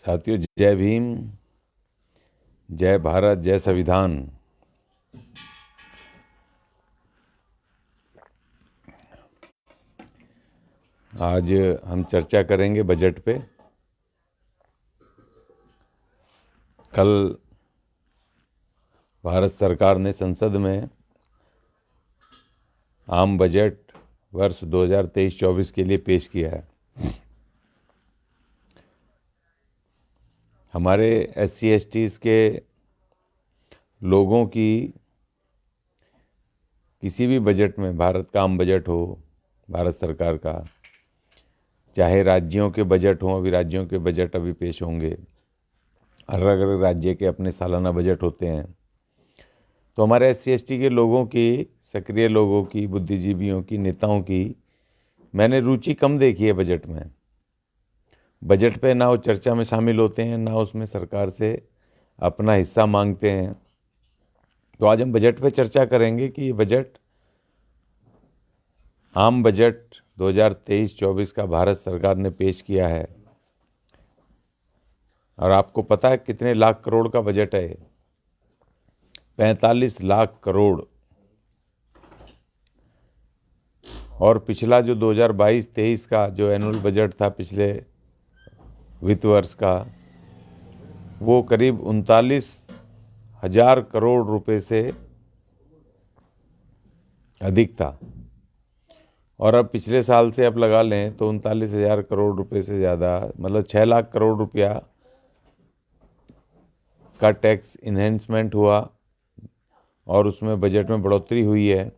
साथियों, जय भीम, जय भारत, जय संविधान। आज हम चर्चा करेंगे बजट पे। कल भारत सरकार ने संसद में आम बजट वर्ष 2023-24 के लिए पेश किया है। हमारे SC/STs के लोगों की किसी भी बजट में, भारत का आम बजट हो, भारत सरकार का, चाहे राज्यों के बजट हों, अभी राज्यों के बजट अभी पेश होंगे, अलग अलग राज्य के अपने सालाना बजट होते हैं, तो हमारे SC/ST के लोगों की, सक्रिय लोगों की, बुद्धिजीवियों की, नेताओं की मैंने रुचि कम देखी है बजट में। बजट पे ना वो चर्चा में शामिल होते हैं, ना उसमें सरकार से अपना हिस्सा मांगते हैं। तो आज हम बजट पे चर्चा करेंगे कि ये बजट, आम बजट 2023-24 का भारत सरकार ने पेश किया है, और आपको पता है कितने लाख करोड़ का बजट है? 45 लाख करोड़। और पिछला जो 2022-23 का जो एनुअल बजट था, पिछले वित्त वर्ष का, वो करीब 39,000 करोड़ रुपए से अधिक था। और अब पिछले साल से अब लगा लें तो 39,000 करोड़ रुपए से ज़्यादा, मतलब 6 लाख करोड़ रुपया का टैक्स इन्हेंसमेंट हुआ, और उसमें बजट में बढ़ोतरी हुई है।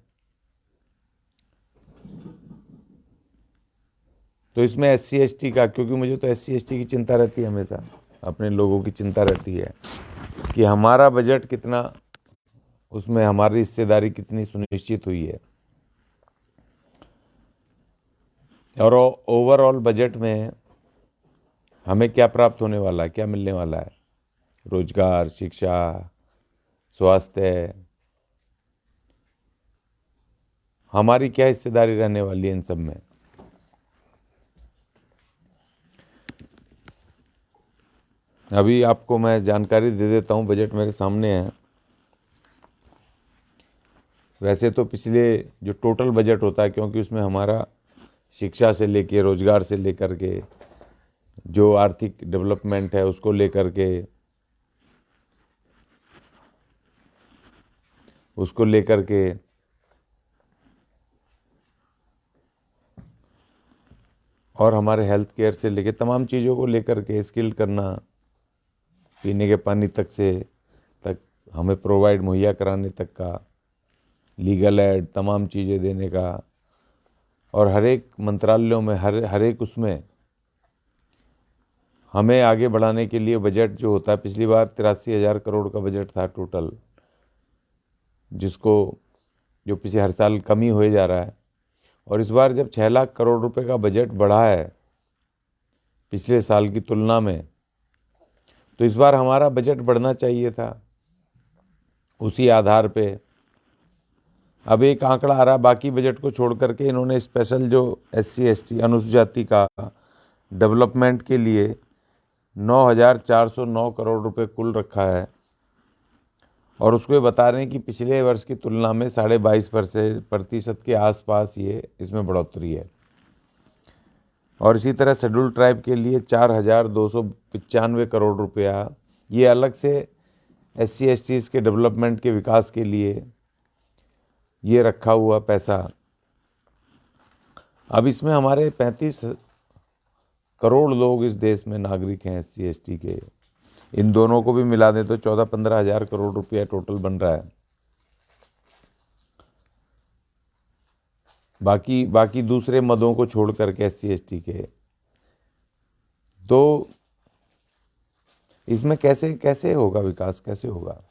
तो इसमें SC/ST का, क्योंकि मुझे तो SC/ST की चिंता रहती है, हमेशा अपने लोगों की चिंता रहती है कि हमारा बजट कितना, उसमें हमारी हिस्सेदारी कितनी सुनिश्चित हुई है। और ओवरऑल बजट में हमें क्या प्राप्त होने वाला है, क्या मिलने वाला है? रोजगार, शिक्षा, स्वास्थ्य, हमारी क्या हिस्सेदारी रहने वाली है इन सब में? अभी आपको मैं जानकारी दे देता हूँ, बजट मेरे सामने है। वैसे तो पिछले जो टोटल बजट होता है, क्योंकि उसमें हमारा शिक्षा से लेके, रोजगार से लेकर के, जो आर्थिक डेवलपमेंट है उसको लेकर के और हमारे हेल्थ केयर से लेके तमाम चीज़ों को लेकर के, स्किल करना, पीने के पानी तक हमें प्रोवाइड, मुहैया कराने तक का, लीगल एड, तमाम चीज़ें देने का, और हर एक मंत्रालयों में, हर एक उसमें हमें आगे बढ़ाने के लिए बजट जो होता है, पिछली बार 83,000 करोड़ का बजट था टोटल, जिसको जो पिछले हर साल कमी होए जा रहा है। और इस बार जब 6 लाख करोड़ रुपए का बजट बढ़ा है पिछले साल की तुलना में, तो इस बार हमारा बजट बढ़ना चाहिए था। उसी आधार पे अब एक आंकड़ा आ रहा, बाकी बजट को छोड़ करके इन्होंने स्पेशल जो SC/ST अनुसूचित जाति का डेवलपमेंट के लिए 9,409 करोड़ रुपए कुल रखा है, और उसको ये बता रहे हैं कि पिछले वर्ष की तुलना में 22.5% के आसपास ये इसमें बढ़ोतरी है। और इसी तरह शेड्यूल ट्राइब के लिए 4,295 करोड़ रुपया, ये अलग से SC/STs के डेवलपमेंट के विकास के लिए ये रखा हुआ पैसा। अब इसमें हमारे 35 करोड़ लोग इस देश में नागरिक हैं SC/ST के। इन दोनों को भी मिला दें तो 14-15 हज़ार करोड़ रुपया टोटल बन रहा है। बाकी दूसरे मदों को छोड़ करके SC/ST के, तो इसमें कैसे होगा विकास, कैसे होगा,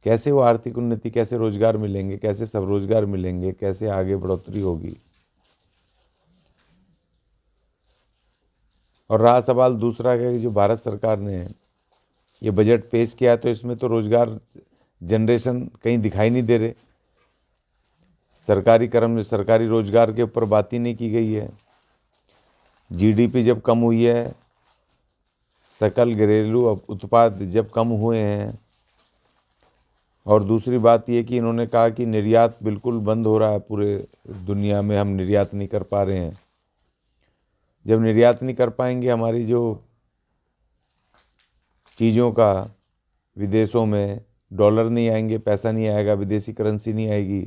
कैसे वो आर्थिक उन्नति, कैसे रोजगार मिलेंगे, कैसे स्वरोजगार मिलेंगे, कैसे आगे बढ़ोतरी होगी? और रहा सवाल दूसरा कि जो भारत सरकार ने ये बजट पेश किया, तो इसमें तो रोजगार जनरेशन कहीं दिखाई नहीं दे रहे। सरकारी रोजगार के ऊपर बात ही नहीं की गई है। GDP जब कम हुई है सकल घरेलू उत्पाद जब कम हुए हैं, और दूसरी बात ये कि इन्होंने कहा कि निर्यात बिल्कुल बंद हो रहा है, पूरे दुनिया में हम निर्यात नहीं कर पा रहे हैं। जब निर्यात नहीं कर पाएंगे, हमारी जो चीज़ों का विदेशों में डॉलर नहीं आएंगे, पैसा नहीं आएगा, विदेशी करेंसी नहीं आएगी,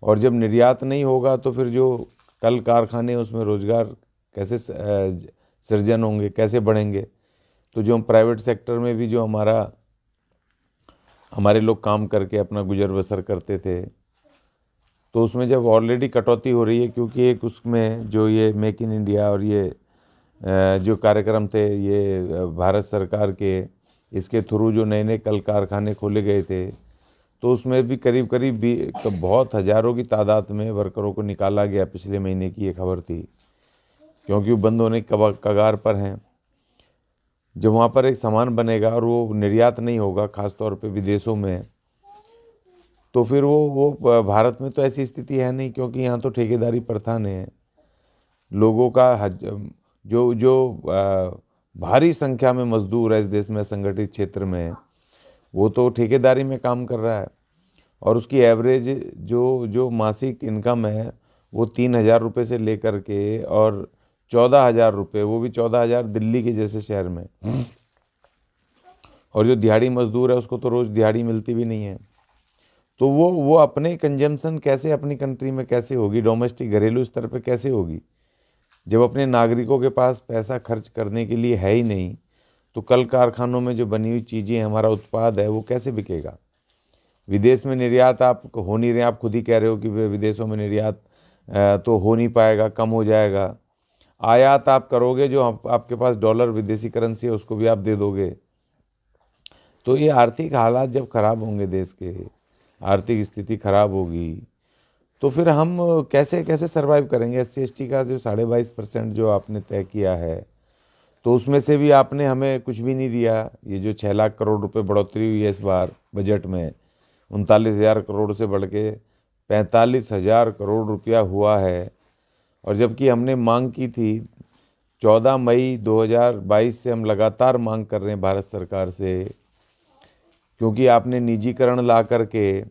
और जब निर्यात नहीं होगा तो फिर जो कल कारखाने उसमें रोज़गार कैसे सृजन होंगे, कैसे बढ़ेंगे। तो जो हम प्राइवेट सेक्टर में भी जो हमारे लोग काम करके अपना गुजर बसर करते थे, तो उसमें जब ऑलरेडी कटौती हो रही है, क्योंकि एक उसमें जो ये मेक इन इंडिया और ये जो कार्यक्रम थे ये भारत सरकार के, इसके थ्रू जो नए नए कल कारखाने खोले गए थे, तो उसमें भी करीब करीब बहुत हज़ारों की तादाद में वर्करों को निकाला गया। पिछले महीने की ये खबर थी, क्योंकि वो बंद होने की कगार पर हैं। जब वहाँ पर एक सामान बनेगा और वो निर्यात नहीं होगा, ख़ास तौर पे विदेशों में, तो फिर वो भारत में तो ऐसी स्थिति है नहीं, क्योंकि यहाँ तो ठेकेदारी प्रथा ने लोगों का जो जो भारी संख्या में मजदूर है इस देश में संगठित क्षेत्र में, वो तो ठेकेदारी में काम कर रहा है, और उसकी एवरेज जो मासिक इनकम है वो 3,000 रुपये से लेकर के और 14,000 रुपये, वो भी 14,000 दिल्ली के जैसे शहर में। और जो दिहाड़ी मजदूर है उसको तो रोज़ दिहाड़ी मिलती भी नहीं है। तो वो अपने कंजम्पशन कैसे अपनी कंट्री में कैसे होगी, डोमेस्टिक घरेलू स्तर पे कैसे होगी, जब अपने नागरिकों के पास पैसा खर्च करने के लिए है ही नहीं, तो कल कारखानों में जो बनी हुई चीज़ें, हमारा उत्पाद है, वो कैसे बिकेगा। विदेश में निर्यात आप हो नहीं रहे, आप खुद ही कह रहे हो कि विदेशों में निर्यात तो हो नहीं पाएगा, कम हो जाएगा। आयात आप करोगे, जो आपके पास डॉलर विदेशी करेंसी है उसको भी आप दे दोगे। तो ये आर्थिक हालात जब खराब होंगे, देश के आर्थिक स्थिति खराब होगी, तो फिर हम कैसे कैसे सर्वाइव करेंगे। SC/ST का जो 22.5% जो आपने तय किया है, तो उसमें से भी आपने हमें कुछ भी नहीं दिया। ये जो 6 लाख करोड़ रुपए बढ़ोतरी हुई है इस बार बजट में, 39,000 करोड़ से बढ़ के 45,000 करोड़ रुपया हुआ है। और जबकि हमने मांग की थी 14 मई 2022 से, हम लगातार मांग कर रहे हैं भारत सरकार से, क्योंकि आपने निजीकरण ला करके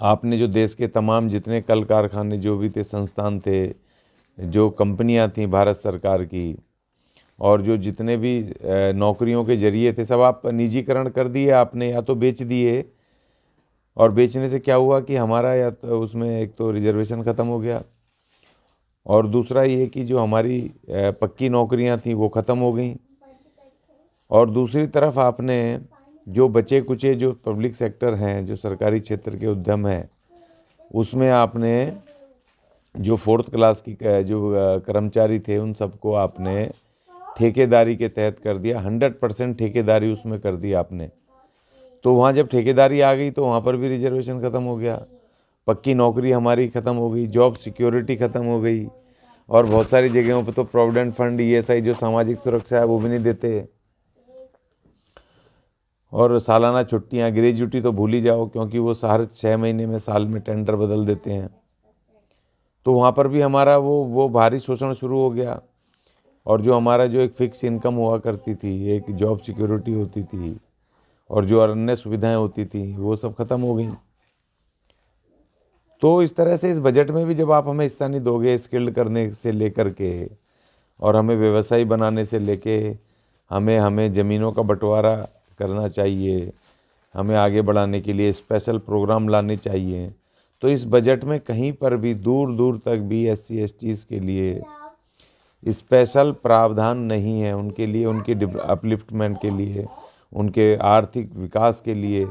आपने जो देश के तमाम जितने कल कारखाने जो भी थे, संस्थान थे, जो कंपनियां थी भारत सरकार की, और जो जितने भी नौकरियों के जरिए थे, सब आप निजीकरण कर दिए आपने, या तो बेच दिए। और बेचने से क्या हुआ कि हमारा या तो उसमें एक तो रिजर्वेशन ख़त्म हो गया, और दूसरा ये कि जो हमारी पक्की नौकरियां थी वो ख़त्म हो गई। और दूसरी तरफ आपने जो बचे कुचे जो पब्लिक सेक्टर हैं, जो सरकारी क्षेत्र के उद्यम हैं, उसमें आपने जो 4th क्लास की जो कर्मचारी थे उन सबको आपने ठेकेदारी के तहत कर दिया। 100% ठेकेदारी उसमें कर दी आपने। तो वहाँ जब ठेकेदारी आ गई तो वहाँ पर भी रिजर्वेशन ख़त्म हो गया, पक्की नौकरी हमारी ख़त्म हो गई, जॉब सिक्योरिटी ख़त्म हो गई, और बहुत सारी जगहों पर तो प्रोविडेंट फंड, ESI जो सामाजिक सुरक्षा है वो भी नहीं देते। और सालाना छुट्टियां, ग्रेजुटी तो भूल ही जाओ, क्योंकि वो हर 6 महीने में, साल में टेंडर बदल देते हैं। तो वहाँ पर भी हमारा वो भारी शोषण शुरू हो गया। और जो हमारा जो एक फिक्स इनकम हुआ करती थी, एक जॉब सिक्योरिटी होती थी, और जो अन्य सुविधाएं होती थी, वो सब खत्म हो गई। तो इस तरह से इस बजट में भी जब आप हमें हिस्सा नहीं दोगे, स्किल्ड करने से लेकर के और हमें व्यवसायी बनाने से लेके, हमें ज़मीनों का बंटवारा करना चाहिए, हमें आगे बढ़ाने के लिए स्पेशल प्रोग्राम लाने चाहिए, तो इस बजट में कहीं पर भी दूर दूर तक भी SC/STs के लिए स्पेशल प्रावधान नहीं है। उनके लिए, उनके अपलिफ्टमेंट के लिए, उनके आर्थिक विकास के लिए,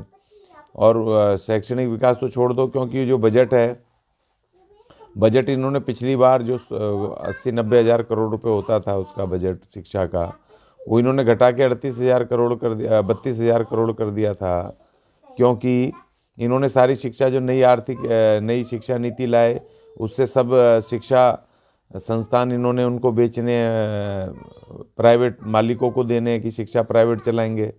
और शैक्षणिक विकास तो छोड़ दो, क्योंकि जो बजट इन्होंने पिछली बार जो 80-90 हज़ार करोड़ रुपए होता था उसका बजट शिक्षा का, वो इन्होंने घटा के 38,000 करोड़ कर दिया, 32,000 करोड़ कर दिया था। क्योंकि इन्होंने सारी शिक्षा जो नई शिक्षा नीति लाए, उससे सब शिक्षा संस्थान इन्होंने उनको बेचने, प्राइवेट मालिकों को देने की शिक्षा प्राइवेट चलाएंगे।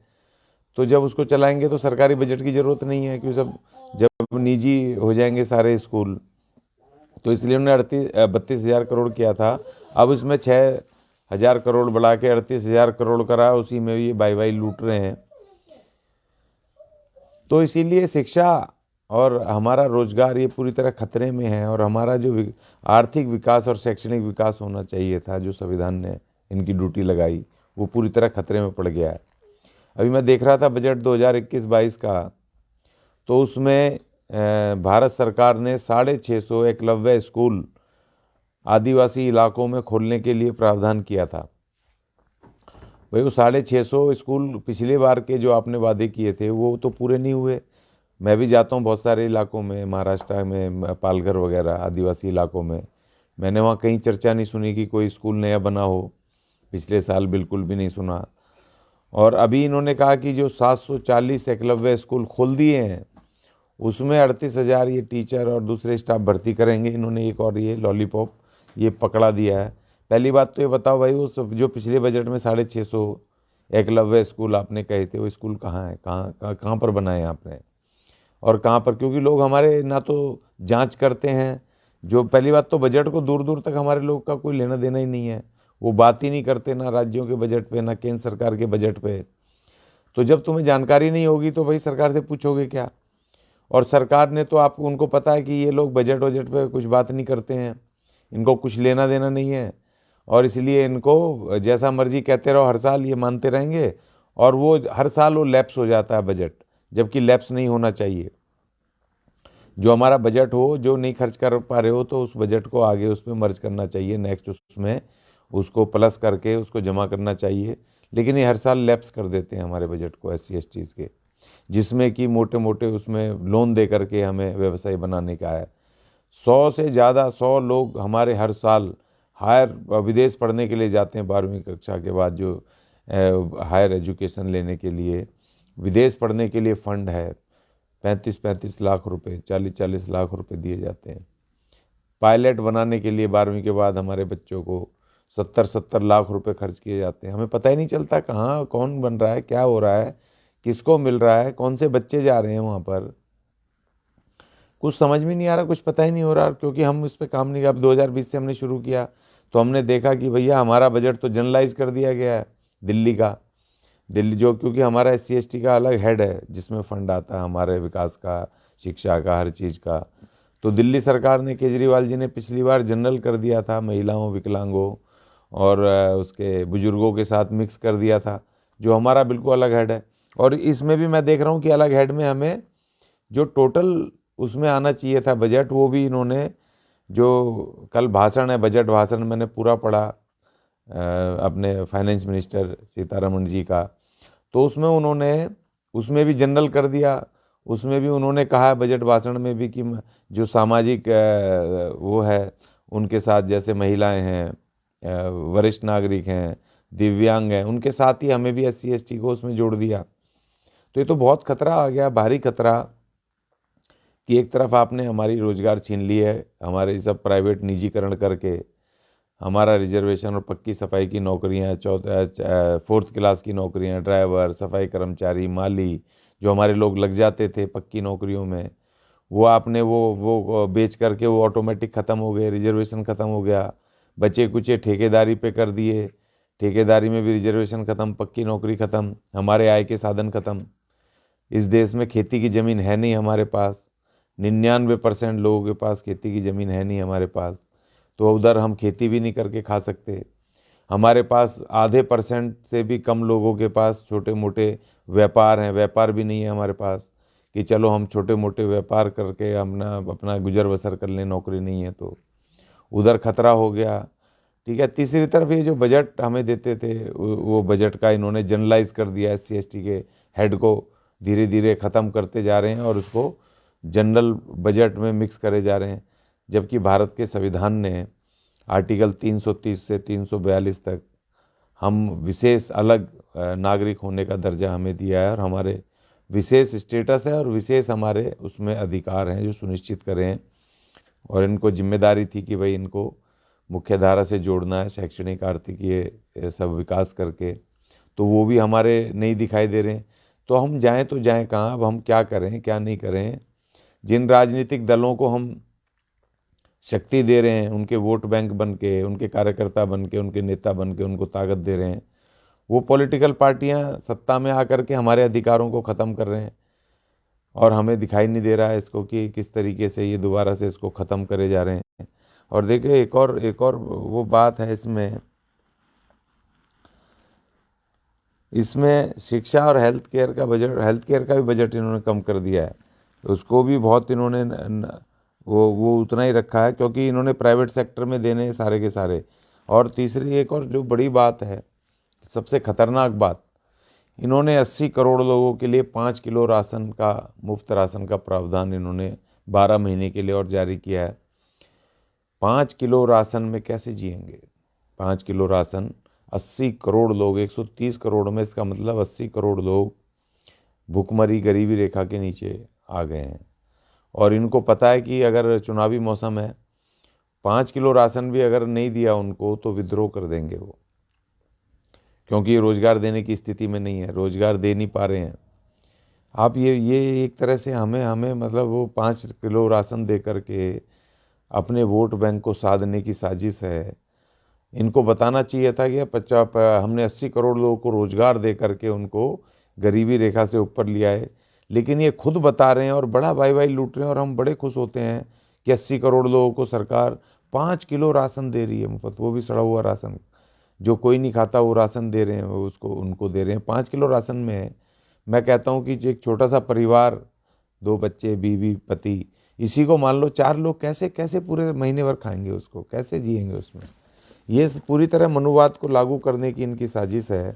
तो जब उसको चलाएंगे तो सरकारी बजट की ज़रूरत नहीं है, क्योंकि सब जब निजी हो जाएंगे सारे स्कूल। तो इसलिए उन्होंने 32,000 करोड़ किया था। अब इसमें 6 1000 करोड़ बढ़ा के 38,000 करोड़ करा, उसी में ये बाई बाई लूट रहे हैं। तो इसीलिए शिक्षा और हमारा रोजगार ये पूरी तरह खतरे में है, और हमारा जो आर्थिक विकास और शैक्षणिक विकास होना चाहिए था, जो संविधान ने इनकी ड्यूटी लगाई, वो पूरी तरह खतरे में पड़ गया है। अभी मैं देख रहा था बजट 2021-22 का, तो उसमें भारत सरकार ने 650 एकलव्य स्कूल आदिवासी इलाकों में खोलने के लिए प्रावधान किया था। भाई वो 650 स्कूल पिछले बार के जो आपने वादे किए थे वो तो पूरे नहीं हुए। मैं भी जाता हूँ बहुत सारे इलाकों में, महाराष्ट्र में, पालघर वगैरह आदिवासी इलाकों में, मैंने वहाँ कहीं चर्चा नहीं सुनी कि कोई स्कूल नया बना हो। पिछले साल बिल्कुल भी नहीं सुना। और अभी इन्होंने कहा कि जो 740 एकलव्य स्कूल खोल दिए हैं उसमें 38,000 ये टीचर और दूसरे स्टाफ भर्ती करेंगे। इन्होंने एक और ये लॉलीपॉप ये पकड़ा दिया है। पहली बात तो ये बताओ भाई, वो सब जो पिछले बजट में 650 एकलव्य स्कूल आपने कहे थे, वो स्कूल कहाँ है, कहाँ पर बनाए आपने और कहाँ पर? क्योंकि लोग हमारे ना तो जांच करते हैं, जो पहली बात तो बजट को दूर दूर तक हमारे लोग का कोई लेना देना ही नहीं है, वो बात ही नहीं करते ना राज्यों के बजट पे ना केंद्र सरकार के बजट पे। तो जब तुम्हें जानकारी नहीं होगी तो भाई सरकार से पूछोगे क्या? और सरकार ने तो आपको, उनको पता है कि ये लोग बजट वजट पे कुछ बात नहीं करते हैं, इनको कुछ लेना देना नहीं है, और इसलिए इनको जैसा मर्जी कहते रहो, हर साल ये मानते रहेंगे, और वो हर साल वो लैप्स हो जाता है बजट, जबकि लैप्स नहीं होना चाहिए। जो हमारा बजट हो, जो नहीं खर्च कर पा रहे हो तो उस बजट को आगे उसमें मर्ज करना चाहिए, नेक्स्ट उसमें उसको प्लस करके उसको जमा करना चाहिए। लेकिन ये हर साल लैप्स कर देते हैं हमारे बजट को SC ST के, जिसमें कि मोटे मोटे उसमें लोन दे करके हमें व्यवसाय बनाने का है। 100 से ज़्यादा 100 लोग हमारे हर साल हायर विदेश पढ़ने के लिए जाते हैं। 12वीं कक्षा के बाद जो हायर एजुकेशन लेने के लिए विदेश पढ़ने के लिए फ़ंड है, 35-35 लाख रुपए, 40-40 लाख रुपए दिए जाते हैं। पायलट बनाने के लिए 12वीं के बाद हमारे बच्चों को 70-70 लाख रुपए खर्च किए जाते हैं। हमें पता ही नहीं चलता कहाँ कौन बन रहा है, क्या हो रहा है, किसको मिल रहा है, कौन से बच्चे जा रहे हैं वहाँ पर, कुछ समझ में नहीं आ रहा, कुछ पता ही नहीं हो रहा। क्योंकि हम इस पर काम नहीं, अब 2020 से हमने शुरू किया तो हमने देखा कि भैया हमारा बजट तो जनरलाइज कर दिया गया है दिल्ली का। दिल्ली जो, क्योंकि हमारा SC ST का अलग हेड है जिसमें फंड आता है हमारे विकास का, शिक्षा का, हर चीज़ का। तो दिल्ली सरकार ने, केजरीवाल जी ने पिछली बार जनरल कर दिया था, महिलाओं, विकलांगों और उसके बुजुर्गों के साथ मिक्स कर दिया था, जो हमारा बिल्कुल अलग हेड है। और इसमें भी मैं देख रहा हूँ कि अलग हेड में हमें जो टोटल उसमें आना चाहिए था बजट, वो भी इन्होंने, जो कल भाषण है, बजट भाषण मैंने पूरा पढ़ा अपने फाइनेंस मिनिस्टर सीतारमण जी का, तो उसमें उन्होंने उसमें भी जनरल कर दिया। उसमें भी उन्होंने कहा बजट भाषण में भी कि जो सामाजिक वो है उनके साथ, जैसे महिलाएं हैं, वरिष्ठ नागरिक हैं, दिव्यांग हैं, उनके साथ ही हमें भी SC ST को उसमें जोड़ दिया। तो ये तो बहुत खतरा आ गया, भारी खतरा, कि एक तरफ आपने हमारी रोजगार छीन ली है, हमारे सब प्राइवेट निजीकरण करके हमारा रिजर्वेशन और पक्की सफाई की नौकरियां, 4th क्लास की नौकरियां, ड्राइवर, सफाई कर्मचारी, माली, जो हमारे लोग लग जाते थे पक्की नौकरियों में, वो आपने वो बेच करके वो ऑटोमेटिक ख़त्म हो गए, रिजर्वेशन ख़त्म हो गया। बचे कुचे ठेकेदारी पे कर दिए, ठेकेदारी में भी रिजर्वेशन ख़त्म, पक्की नौकरी ख़त्म, हमारे आय के साधन ख़त्म। इस देश में खेती की ज़मीन है नहीं हमारे पास, 99% लोगों के पास खेती की ज़मीन है नहीं हमारे पास, तो उधर हम खेती भी नहीं करके खा सकते। हमारे पास आधे % से भी कम लोगों के पास छोटे मोटे व्यापार हैं, व्यापार भी नहीं है हमारे पास कि चलो हम छोटे मोटे व्यापार करके अपना गुजर बसर कर लें, नौकरी नहीं है तो उधर खतरा हो गया। ठीक है, तीसरी तरफ ये जो बजट हमें देते थे वो बजट का इन्होंने जनरलाइज कर दिया, SC ST के हेड को धीरे धीरे ख़त्म करते जा रहे हैं और उसको जनरल बजट में मिक्स करे जा रहे हैं। जबकि भारत के संविधान ने आर्टिकल 330 से 342 तक हम विशेष अलग नागरिक होने का दर्जा हमें दिया है, और हमारे विशेष स्टेटस है और विशेष हमारे उसमें अधिकार हैं जो सुनिश्चित करें। और इनको जिम्मेदारी थी कि भाई इनको मुख्य धारा से जोड़ना है, शैक्षणिक, आर्थिक, ये सब विकास करके, तो वो भी हमारे नहीं दिखाई दे रहे हैं। तो हम जाएं तो जाएं कहाँ, अब हम क्या करें क्या नहीं करें। जिन राजनीतिक दलों को हम शक्ति दे रहे हैं, उनके वोट बैंक बन के, उनके कार्यकर्ता बन के, उनके नेता बन के उनको ताकत दे रहे हैं। वो पॉलिटिकल पार्टियां सत्ता में आकर के हमारे अधिकारों को ख़त्म कर रहे हैं और हमें दिखाई नहीं दे रहा है इसको कि किस तरीके से ये दोबारा से इसको ख़त्म करे जा रहे हैं। और देखिए एक और वो बात है इसमें शिक्षा और हेल्थ केयर का भी बजट इन्होंने कम कर दिया है। उसको भी बहुत इन्होंने वो उतना ही रखा है, क्योंकि इन्होंने प्राइवेट सेक्टर में देने हैं सारे के सारे। और तीसरी एक और जो बड़ी बात है, सबसे खतरनाक बात, इन्होंने 80 करोड़ लोगों के लिए 5 किलो राशन का, मुफ्त राशन का प्रावधान इन्होंने 12 महीने के लिए और जारी किया है। 5 किलो राशन में कैसे जिएंगे? 5 किलो राशन, 80 करोड़ लोग, 130 करोड़ में इसका मतलब 80 करोड़ लोग भुखमरी गरीबी रेखा के नीचे आ गए हैं। और इनको पता है कि अगर चुनावी मौसम है, 5 किलो राशन भी अगर नहीं दिया उनको तो विद्रोह कर देंगे वो, क्योंकि ये रोज़गार देने की स्थिति में नहीं है, रोज़गार दे नहीं पा रहे हैं। आप ये एक तरह से हमें मतलब वो 5 किलो राशन दे करके अपने वोट बैंक को साधने की साजिश है। इनको बताना चाहिए था कि हमने 80 करोड़ लोगों को रोज़गार दे करके उनको गरीबी रेखा से ऊपर लिया है, लेकिन ये खुद बता रहे हैं और बड़ा वाई लूट रहे हैं। और हम बड़े खुश होते हैं कि 80 करोड़ लोगों को सरकार 5 किलो राशन दे रही है मुफ्त, वो भी सड़ा हुआ राशन, जो कोई नहीं खाता वो राशन दे रहे हैं, वो उसको उनको दे रहे हैं। 5 किलो राशन में मैं कहता हूँ कि एक छोटा सा परिवार, 2 बच्चे, बीवी, पति, इसी को मान लो 4 लोग कैसे कैसे पूरे महीने भर खाएंगे, उसको कैसे जिएंगे उसमें? ये पूरी तरह मनुवाद को लागू करने की इनकी साजिश है,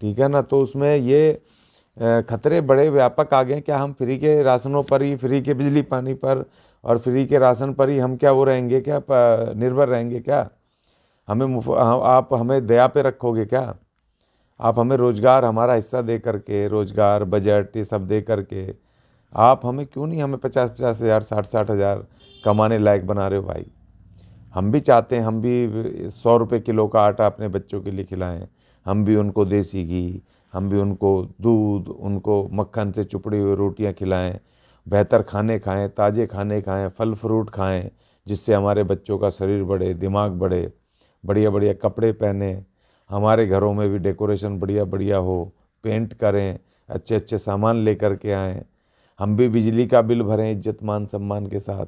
ठीक है ना। तो उसमें ये खतरे बड़े व्यापक आ गए। क्या हम फ्री के राशनों पर ही, फ्री के बिजली पानी पर और फ्री के राशन पर ही हम क्या वो रहेंगे क्या, निर्भर रहेंगे क्या? आप हमें दया पे रखोगे क्या? आप हमें रोज़गार, हमारा हिस्सा दे करके, रोज़गार, बजट, ये सब दे करके आप हमें क्यों नहीं, हमें 50-50 हज़ार, 60-60 हज़ार कमाने लायक बना रहे हो भाई? हम भी चाहते हैं, हम भी 100 रुपये किलो का आटा अपने बच्चों के लिए खिलाएं, हम भी उनको देसी घी, हम भी उनको दूध, उनको मक्खन से चुपड़ी हुई रोटियां खिलाएं, बेहतर खाने खाएं, ताज़े खाने खाएं, फल फ्रूट खाएं, जिससे हमारे बच्चों का शरीर बढ़े, दिमाग बढ़े, बढ़िया बढ़िया कपड़े पहने, हमारे घरों में भी डेकोरेशन बढ़िया बढ़िया हो, पेंट करें, अच्छे अच्छे सामान लेकर के आएँ, हम भी बिजली का बिल भरें इज्जत मान सम्मान के साथ,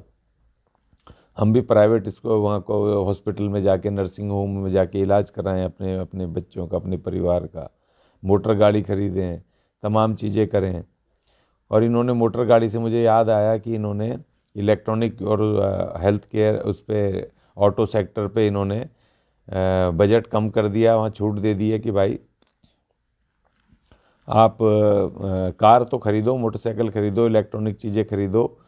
हम भी प्राइवेट इसको वहाँ को हॉस्पिटल में जाके, नर्सिंग होम में जाके इलाज कराएं अपने अपने बच्चों का, अपने परिवार का, मोटर गाड़ी खरीदें, तमाम चीज़ें करें। और इन्होंने मोटर गाड़ी से मुझे याद आया कि इन्होंने इलेक्ट्रॉनिक और हेल्थ केयर, उस पर ऑटो सेक्टर पे इन्होंने बजट कम कर दिया, वहाँ छूट दे दी है कि भाई आप कार तो खरीदो, मोटरसाइकिल खरीदो, इलेक्ट्रॉनिक चीज़ें खरीदो,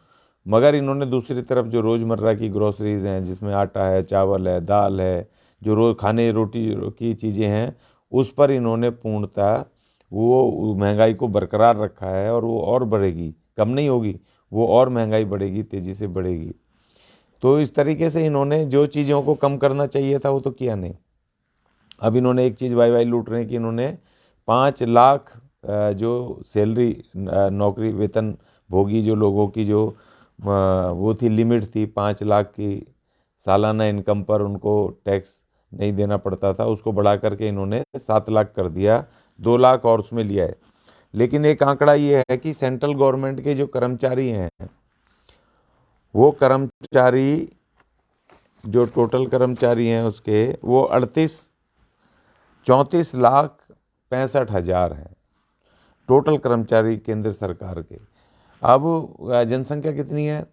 मगर इन्होंने दूसरी तरफ जो रोज़मर्रा की ग्रोसरीज़ हैं, जिसमें आटा है, चावल है, दाल है, जो रोज़ खाने रोटी की चीज़ें हैं, उस पर इन्होंने पूर्णतः वो महंगाई को बरकरार रखा है। और वो और बढ़ेगी, कम नहीं होगी, वो और महंगाई बढ़ेगी, तेज़ी से बढ़ेगी। तो इस तरीके से इन्होंने जो चीज़ों को कम करना चाहिए था वो तो किया नहीं। अब इन्होंने एक चीज़ वाई लूट रहे हैं कि इन्होंने 5 लाख जो सैलरी, नौकरी, वेतन भोगी जो लोगों की जो वो थी, लिमिट थी 5 लाख की सालाना इनकम पर उनको टैक्स नहीं देना पड़ता था, उसको बढ़ा करके इन्होंने 7 लाख कर दिया, 2 लाख और उसमें लिया है। लेकिन एक आंकड़ा ये है कि सेंट्रल गवर्नमेंट के जो कर्मचारी हैं, वो कर्मचारी, जो टोटल कर्मचारी हैं उसके, वो 34 लाख 65 हज़ार हैं टोटल कर्मचारी केंद्र सरकार के। अब जनसंख्या कितनी है?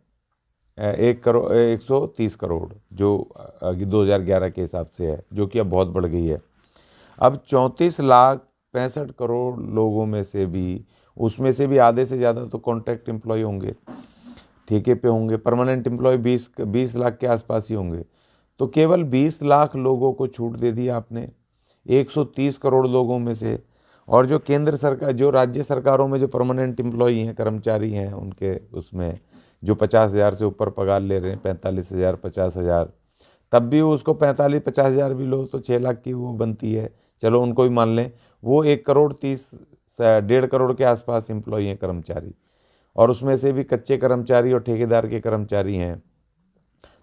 130 करोड़, जो 2011 के हिसाब से है, जो कि अब बहुत बढ़ गई है। अब 34 लाख 65 करोड़ लोगों में से भी, उसमें से भी आधे से ज़्यादा तो कॉन्ट्रैक्ट एम्प्लॉय होंगे, ठेके पे होंगे, परमानेंट एम्प्लॉय 20 लाख के आसपास ही होंगे। तो केवल 20 लाख लोगों को छूट दे दी आपने 130 करोड़ लोगों में से। और जो केंद्र सरकार, जो राज्य सरकारों में जो परमानेंट एम्प्लॉई हैं, कर्मचारी हैं, उनके उसमें जो 50,000 से ऊपर पगार ले रहे हैं, 45,000, 50,000, तब भी उसको 45-50 हज़ार भी लो तो 6 लाख की वो बनती है, चलो उनको भी मान लें। वो 1,30,1.5 करोड़ के आसपास एम्प्लॉई हैं, कर्मचारी, और उसमें से भी कच्चे कर्मचारी और ठेकेदार के कर्मचारी हैं।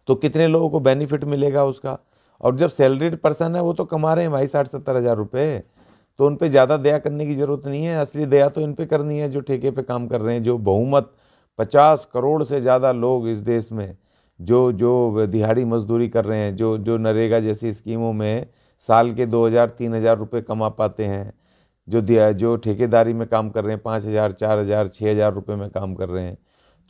तो कितने लोगों को बेनिफिट मिलेगा उसका। और जब सैलरीड पर्सन है वो तो कमा रहे हैं भाई 60-70 हज़ार रुपये, तो उन पे ज़्यादा दया करने की ज़रूरत नहीं है। असली दया तो इन पे करनी है जो ठेके पे काम कर रहे हैं, जो बहुमत 50 करोड़ से ज़्यादा लोग इस देश में जो जो दिहाड़ी मजदूरी कर रहे हैं, जो जो नरेगा जैसी स्कीमों में साल के 2,000-3,000 रुपये कमा पाते हैं, जो ठेकेदारी में काम कर रहे हैं 5,000, 4,000, 6,000 रुपये में काम कर रहे हैं,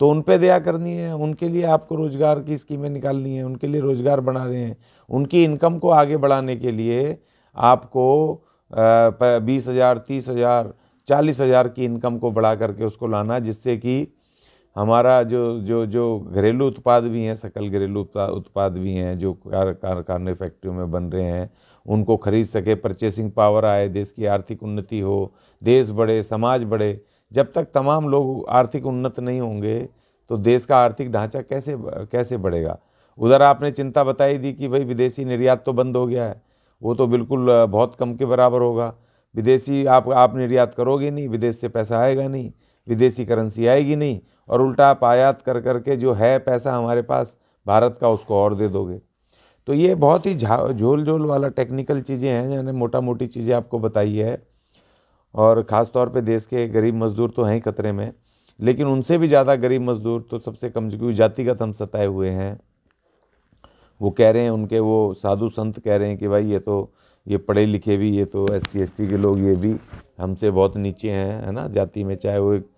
तो उन पे दया करनी है। उनके लिए आपको रोज़गार की स्कीमें निकालनी है, उनके लिए रोज़गार बना रहे हैं। उनकी इनकम को आगे बढ़ाने के लिए आपको 20,000, 30,000, 40,000 की इनकम को बढ़ा करके उसको लाना, जिससे कि हमारा जो जो जो घरेलू उत्पाद भी हैं, सकल घरेलू उत्पाद भी हैं जो कारखाने फैक्ट्रियों में बन रहे हैं, उनको खरीद सके, परचेसिंग पावर आए, देश की आर्थिक उन्नति हो, देश बढ़े, समाज बढ़े। जब तक तमाम लोग आर्थिक उन्नत नहीं होंगे तो देश का आर्थिक ढांचा कैसे बढ़ेगा। उधर आपने चिंता बताई दी कि भाई विदेशी निर्यात तो बंद हो गया है, वो तो बिल्कुल बहुत कम के बराबर होगा। विदेशी आप निर्यात करोगे नहीं, विदेश से पैसा आएगा नहीं, विदेशी करेंसी आएगी नहीं, और उल्टा आप आयात कर करके जो है पैसा हमारे पास भारत का उसको और दे दोगे। तो ये बहुत ही झोल झोल वाला टेक्निकल चीज़ें हैं, मैंने मोटा मोटी चीज़ें आपको बताई है। और ख़ास तौर पे देश के गरीब मजदूर तो हैं ही खतरे में, लेकिन उनसे भी ज़्यादा गरीब मजदूर तो सबसे कमजोर जातिगत हम सताए हुए हैं। वो कह रहे हैं, उनके वो साधु संत कह रहे हैं कि भाई ये पढ़े लिखे भी, ये तो SC ST के लोग, ये भी हमसे बहुत नीचे हैं, है ना, जाति में। चाहे वो एक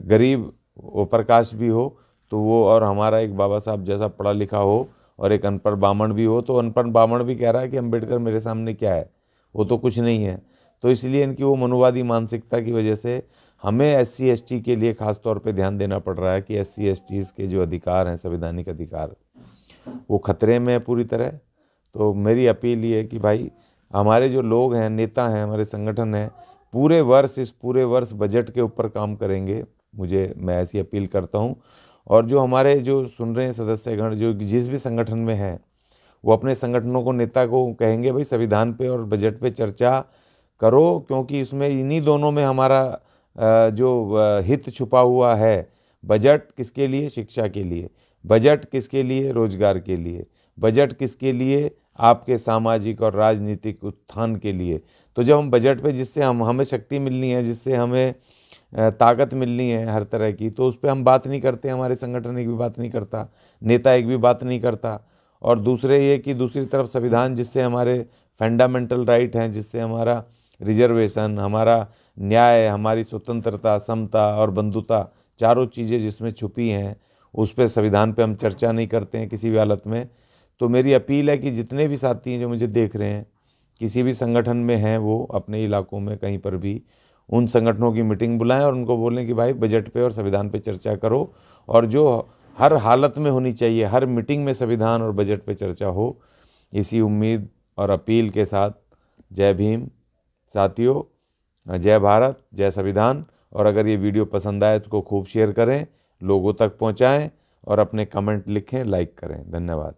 गरीब वो प्रकाश भी हो तो वो, और हमारा एक बाबा साहब जैसा पढ़ा लिखा हो, और एक अनपढ़ बामण भी हो, तो अनपढ़ बामण भी कह रहा है कि अम्बेडकर मेरे सामने क्या है, वो तो कुछ नहीं है। तो इसलिए इनकी वो मनुवादी मानसिकता की वजह से हमें SC ST के लिए ख़ास तौर पे ध्यान देना पड़ रहा है कि SC ST के जो अधिकार हैं, संवैधानिक अधिकार, वो खतरे में है पूरी तरह। तो मेरी अपील ये है कि भाई हमारे जो लोग हैं, नेता हैं, हमारे संगठन हैं, इस पूरे वर्ष बजट के ऊपर काम करेंगे। मैं ऐसी अपील करता हूँ। और जो हमारे जो सुन रहे हैं सदस्यगण, जो जिस भी संगठन में हैं, वो अपने संगठनों को, नेता को कहेंगे भाई संविधान पे और बजट पे चर्चा करो, क्योंकि इसमें इन्हीं दोनों में हमारा जो हित छुपा हुआ है। बजट किसके लिए? शिक्षा के लिए। बजट किसके लिए? रोजगार के लिए। बजट किसके लिए? आपके सामाजिक और राजनीतिक उत्थान के लिए। तो जब हम बजट पे, जिससे हमें शक्ति मिलनी है, जिससे हमें ताकत मिलनी है हर तरह की, तो उस पर हम बात नहीं करते, हमारे संगठन एक भी बात नहीं करता, नेता एक भी बात नहीं करता। और दूसरे ये कि दूसरी तरफ संविधान, जिससे हमारे फंडामेंटल राइट हैं, जिससे हमारा रिजर्वेशन, हमारा न्याय, हमारी स्वतंत्रता, समता और बंधुता, चारों चीज़ें जिसमें छुपी हैं, उस पर संविधान पे हम चर्चा नहीं करते हैं किसी भी हालत में। तो मेरी अपील है कि जितने भी साथी हैं जो मुझे देख रहे हैं, किसी भी संगठन में हैं, वो अपने इलाकों में कहीं पर भी उन संगठनों की मीटिंग बुलाएं और उनको बोलें कि भाई बजट पे और संविधान पे चर्चा करो। और जो हर हालत में होनी चाहिए, हर मीटिंग में संविधान और बजट पे चर्चा हो। इसी उम्मीद और अपील के साथ जय भीम साथियों, जय भारत, जय संविधान। और अगर ये वीडियो पसंद आए तो खूब शेयर करें, लोगों तक पहुंचाएं और अपने कमेंट लिखें, लाइक करें। धन्यवाद।